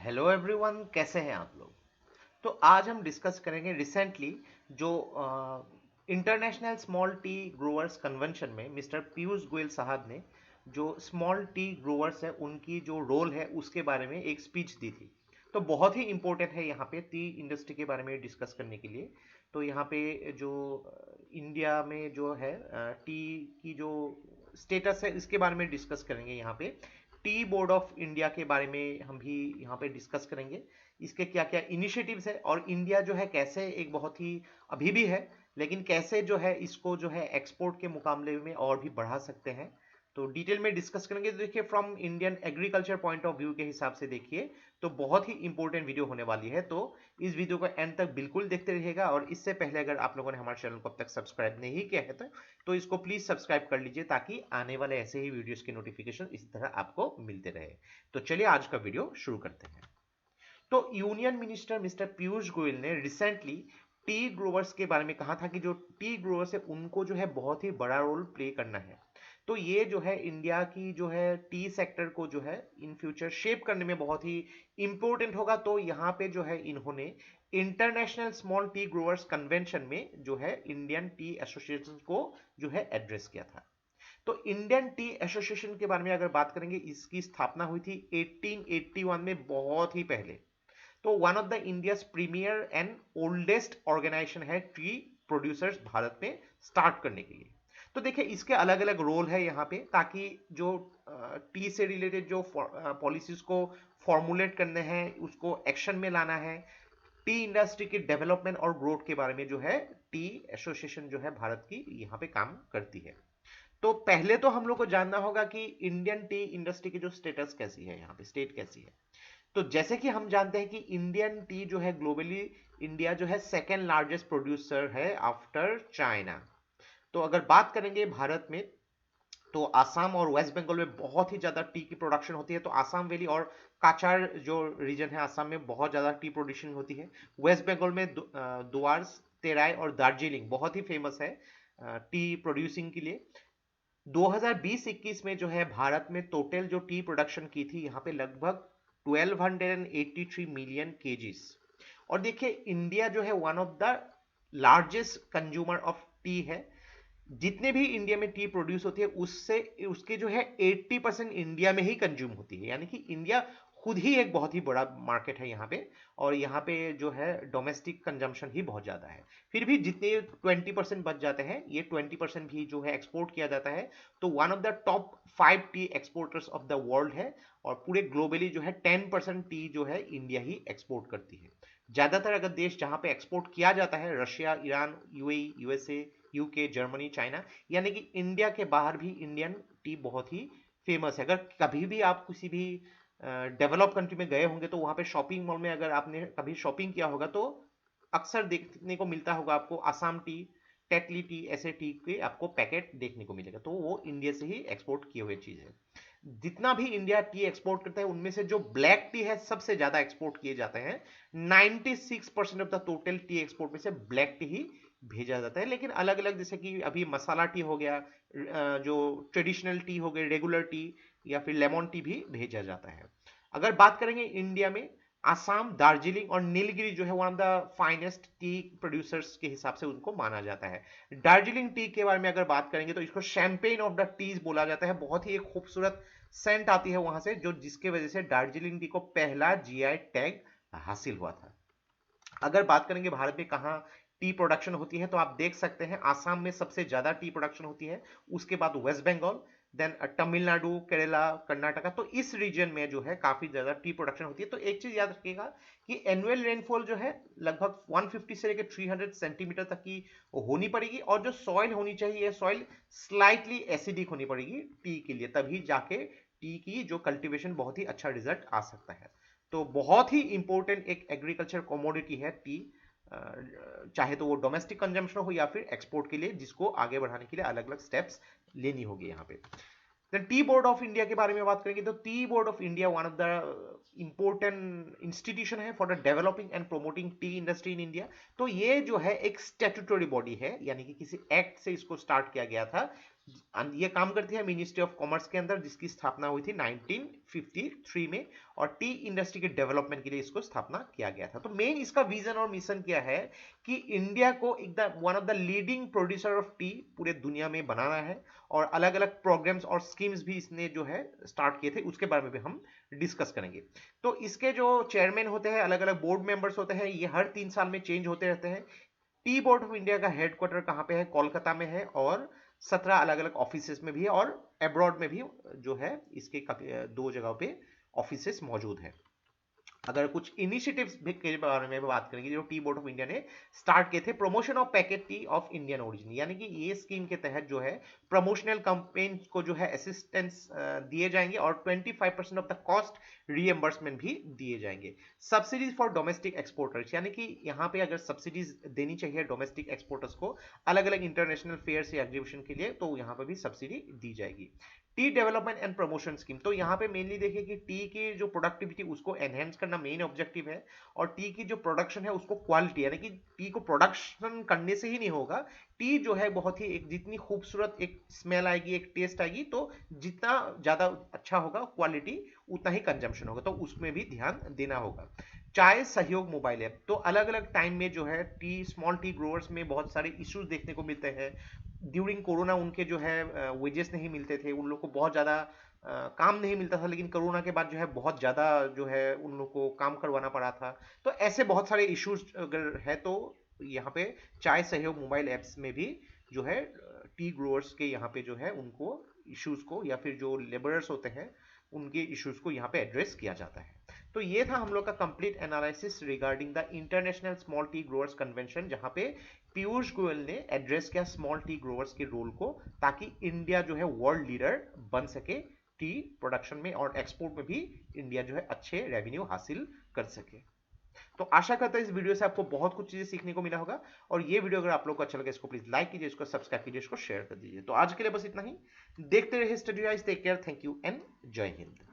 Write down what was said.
Hello everyone, कैसे हैं आप लोग। तो आज हम डिस्कस करेंगे रिसेंटली जो international small T growers convention में मिस्टर पीयूष गोयल साहब ने जो स्मॉल टी ग्रोअर्स है उनकी जो रोल है उसके बारे में एक स्पीच दी थी। तो बहुत ही इंपॉर्टेंट है यहाँ पे टी इंडस्ट्री के बारे में डिस्कस करने के लिए। तो यहाँ पे जो इंडिया में जो है टी की जो स्टेटस है इसके बारे में डिस्कस करेंगे। यहाँ पे टी बोर्ड ऑफ इंडिया के बारे में हम भी यहाँ पे डिस्कस करेंगे। इसके क्या क्या इनिशिएटिव्स है और इंडिया जो है कैसे एक बहुत ही अभी भी है, लेकिन कैसे जो है इसको जो है एक्सपोर्ट के मुकाबले में और भी बढ़ा सकते हैं। तो डिटेल में डिस्कस करेंगे। तो देखिए, from Indian agriculture point of view के हिसाब से देखिए तो बहुत ही इंपॉर्टेंट वीडियो होने वाली है। तो इस वीडियो को एंड तक बिल्कुल देखते रहिएगा। और इससे पहले अगर आप लोगों ने हमारे चैनल को अब तक सब्सक्राइब नहीं किया है तो इसको प्लीज सब्सक्राइब कर लीजिए ताकि आने वाले ऐसे ही वीडियोस की नोटिफिकेशन इसी तरह आपको मिलते रहे। तो चलिए आज का वीडियो शुरू करते हैं। तो union minister mister Piyush Goyal ने रिसेंटली टी ग्रोवर्स के बारे में कहा था कि जो टी ग्रोवर्स है उनको जो है बहुत ही बड़ा रोल प्ले करना है। तो ये जो है इंडिया की जो है टी सेक्टर को जो है इन फ्यूचर शेप करने में बहुत ही इंपॉर्टेंट होगा। तो यहाँ पे जो है इन्होंने international small T growers convention में जो है इंडियन टी एसोसिएशन को जो है एड्रेस किया था। तो इंडियन टी एसोसिएशन के बारे में अगर बात करेंगे, इसकी स्थापना हुई थी 1881 में, बहुत ही पहले। तो one of the India premier and oldest organisation है टी प्रोड्यूसर्स भारत में स्टार्ट करने के लिए। तो देखिए, इसके अलग अलग रोल है यहाँ पे, ताकि जो टी से रिलेटेड जो पॉलिसीज को फॉर्मुलेट करने हैं उसको एक्शन में लाना है। टी इंडस्ट्री की डेवलपमेंट और ग्रोथ के बारे में जो है टी एसोसिएशन जो है भारत की यहाँ पे काम करती है। तो पहले तो हम लोग को जानना होगा कि इंडियन टी इंडस्ट्री की जो स्टेटस कैसी है, यहाँ पे स्टेट कैसी है। तो जैसे कि हम जानते हैं कि इंडियन टी जो है ग्लोबली इंडिया जो है सेकेंड लार्जेस्ट प्रोड्यूसर है आफ्टर चाइना। तो अगर बात करेंगे भारत में, तो आसाम और वेस्ट बंगाल में बहुत ही ज्यादा टी की प्रोडक्शन होती है। तो आसाम वैली और काचार जो रीजन है आसाम में बहुत ज्यादा टी प्रोडक्शन होती है। वेस्ट बंगाल में दुआर्स, तेराई और दार्जिलिंग बहुत ही फेमस है टी प्रोड्यूसिंग के लिए। 2020-21 में जो है भारत में टोटल जो टी प्रोडक्शन की थी यहाँ पे लगभग 1283 मिलियन केजीज। और देखिए, इंडिया जो है one of the largest consumer of T है। जितने भी इंडिया में टी प्रोड्यूस होती है उससे उसके जो है 80% इंडिया में ही कंज्यूम होती है, यानी कि इंडिया खुद ही एक बहुत ही बड़ा मार्केट है यहाँ पे। और यहाँ पे जो है डोमेस्टिक कंजम्पशन ही बहुत ज्यादा है। फिर भी जितने 20% बच जाते हैं, ये 20% भी जो है एक्सपोर्ट किया जाता है। तो one of the top 5 T exporters of the world है। और पूरे ग्लोबली जो है 10% टी जो है इंडिया ही एक्सपोर्ट करती है। ज्यादातर अगर देश जहां पे एक्सपोर्ट किया जाता है, Russia, Iran, UAE, USA, UK, Germany, China, यानी कि इंडिया के बाहर भी इंडियन टी बहुत ही फेमस है। अगर कभी भी आप किसी भी डेवलप कंट्री में गए होंगे तो वहां पे शॉपिंग मॉल में अगर आपने कभी शॉपिंग किया होगा तो अक्सर देखने को मिलता होगा आपको आसाम टी, टेटली टी, ऐसे टी के आपको पैकेट देखने को मिलेगा। तो वो इंडिया से ही एक्सपोर्ट किए हुए चीज है। जितना भी इंडिया टी एक्सपोर्ट करता है उनमें से जो ब्लैक टी है सबसे ज्यादा एक्सपोर्ट किए जाते हैं। 96% of the total T export में से ब्लैक टी ही भेजा जाता है। लेकिन अलग अलग, जैसे कि अभी मसाला टी हो गया, जो ट्रेडिशनल टी हो गई, रेगुलर टी, या फिर लेमन टी भी भेजा जाता है। अगर बात करेंगे इंडिया में, आसाम, दार्जिलिंग और नीलगिरी जो है one of the finest T producers के हिसाब से उनको माना जाता है। दार्जिलिंग टी के बारे में अगर बात करेंगे तो इसको शैंपेन ऑफ द टीज बोला जाता है। बहुत ही एक खूबसूरत सेंट आती है वहां से, जो जिसके वजह से दार्जिलिंग टी को पहला जीआई टैग हासिल हुआ था। अगर बात करेंगे भारत में कहाँ टी प्रोडक्शन होती है, तो आप देख सकते हैं आसाम में सबसे ज्यादा टी प्रोडक्शन होती है, उसके बाद वेस्ट बंगाल, देन तमिलनाडु, केरला, कर्नाटका। तो इस रीजन में जो है काफी ज्यादा टी प्रोडक्शन होती है। तो एक चीज याद रखिएगा कि एनुअल रेनफॉल जो है लगभग 150 से लेकर 300 सेंटीमीटर तक की होनी पड़ेगी। और जो सॉइल होनी चाहिए, सॉइल स्लाइटली एसिडिक होनी पड़ेगी टी के लिए, तभी जाके टी की जो कल्टीवेशन बहुत ही अच्छा रिजल्ट आ सकता है। तो बहुत ही इंपॉर्टेंट एक एग्रीकल्चर कमोडिटी है टी, चाहे तो वो डोमेस्टिक कंजम्पशन हो या फिर एक्सपोर्ट के लिए, जिसको आगे बढ़ाने के लिए अलग अलग स्टेप्स लेनी होगी यहाँ पे। टी बोर्ड ऑफ इंडिया के बारे में बात करेंगे तो tea board of India one of the important institution है for the developing and promoting tea industry in India. तो ये जो है एक स्टैट्यूटरी बॉडी है, यानी कि किसी एक्ट से इसको स्टार्ट किया गया था। ये काम करती है मिनिस्ट्री ऑफ कॉमर्स के अंदर, जिसकी स्थापना हुई थी 1953 में, और टी इंडस्ट्री के डेवलपमेंट के लिए इसको स्थापना किया गया था। तो मेन इसका विजन और मिशन क्या है कि इंडिया को एकदम one of the leading producer of T पूरे दुनिया में बनाना है, और अलग अलग प्रोग्राम्स और स्कीम्स भी इसने जो है स्टार्ट किए थे, उसके बारे में भी हम डिस्कस करेंगे। तो इसके जो चेयरमैन होते हैं, अलग अलग बोर्ड मेंबर्स होते हैं, ये हर 3 साल में चेंज होते रहते हैं। टी बोर्ड ऑफ इंडिया का हेडक्वार्टर कहाँ पे है? कोलकाता में है, और 17 अलग अलग ऑफिसेस में भी है, और अब्रॉड में भी जो है इसके 2 जगहों पे ऑफिसेस मौजूद है। अगर कुछ इनिशिएटिव्स के बारे में बात करेंगे जो टी बोर्ड ऑफ इंडिया ने स्टार्ट किए थे, promotion of packet T of Indian origin, यानी कि ये स्कीम के तहत जो है प्रमोशनल कैंपेन को जो है असिस्टेंस दिए जाएंगे, और 25% ऑफ द कॉस्ट रीएम्बर्समेंट भी दिए जाएंगे। सब्सिडीज फॉर डोमेस्टिक एक्सपोर्टर्स, यानी कि यहाँ पे अगर सब्सिडीज देनी चाहिए डोमेस्टिक एक्सपोर्टर्स को अलग अलग इंटरनेशनल फेयर्स या एग्जीबिशन के लिए, तो यहाँ पे भी सब्सिडी दी जाएगी। T development and promotion scheme, तो यहाँ पे मेनली देखिए कि टी की जो प्रोडक्टिविटी उसको एनहेंस करना मेन ऑब्जेक्टिव है, और टी की जो प्रोडक्शन है उसको क्वालिटी, यानी कि टी को प्रोडक्शन करने से ही नहीं होगा, टी जो है बहुत ही एक जितनी खूबसूरत एक स्मेल आएगी, एक टेस्ट आएगी, तो जितना ज्यादा अच्छा होगा क्वालिटी, उतना ही कंजम्पशन होगा, तो उसमें भी ध्यान देना होगा। चाय सहयोग मोबाइल ऐप, तो अलग अलग टाइम में जो है टी स्मॉल टी ग्रोअर्स में बहुत सारे इश्यूज देखने को मिलते हैं। ड्यूरिंग कोरोना उनके जो है वेजेस नहीं मिलते थे, उन लोग को बहुत ज़्यादा काम नहीं मिलता था, लेकिन कोरोना के बाद जो है बहुत ज़्यादा जो है उन लोग को काम करवाना पड़ा था। तो ऐसे बहुत सारे इश्यूज अगर है, तो यहाँ पे चाय सहयोग मोबाइल ऐप्स में भी जो है टी ग्रोअर्स के यहाँ पे जो है उनको इश्यूज को, या फिर जो लेबरर्स होते हैं उनके इश्यूज को यहाँ पे एड्रेस किया जाता है। तो ये था हम लोग का complete analysis regarding the international small T growers convention, जहां पे पीयूष गोयल ने एड्रेस किया स्मॉल टी ग्रोअर्स के रोल को, ताकि इंडिया जो है वर्ल्ड लीडर बन सके टी प्रोडक्शन में, और एक्सपोर्ट में भी इंडिया जो है अच्छे रेवेन्यू हासिल कर सके। तो आशा करता है इस वीडियो से आपको बहुत कुछ चीजें सीखने को मिला होगा, और ये वीडियो अगर आप लोग को अच्छा लगे इसको प्लीज लाइक कीजिए, इसको सब्सक्राइब कीजिए, इसको शेयर कर दीजिए। तो आज के लिए बस इतना ही। देखते रहिए study wise, take care, thank you and जय हिंद।